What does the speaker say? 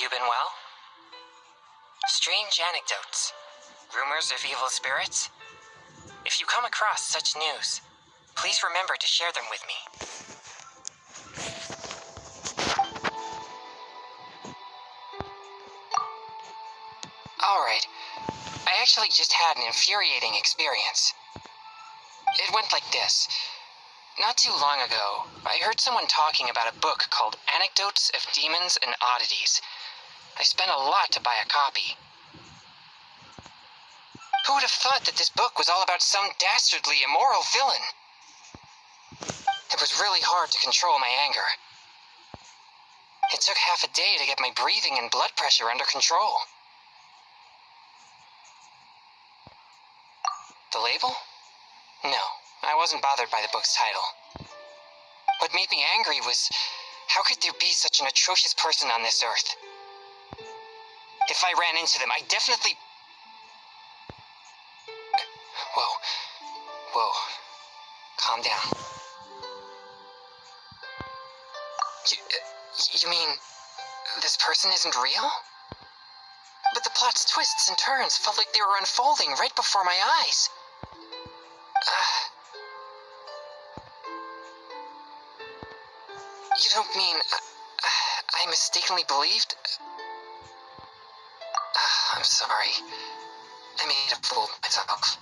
you been well? Strange anecdotes, rumors of evil spirits. If you come across such news, please remember to share them with me. Alright, I actually just had an infuriating experience. It went like this. Not too long ago, I heard someone talking about a book called Anecdotes of Demons and Oddities. I spent a lot to buy a copy. Who would have thought that this book was all about some dastardly, immoral villain? It was really hard to control my anger. It took half a day to get my breathing and blood pressure under control. The label? No, I wasn't bothered by the book's title. What made me angry was, how could there be such an atrocious person on this earth? If I ran into them, I definitely... Whoa. Calm down. You mean, this person isn't real? But the plot's twists and turns felt like they were unfolding right before my eyes. You don't mean I mistakenly believed? I'm sorry. I made a fool of myself.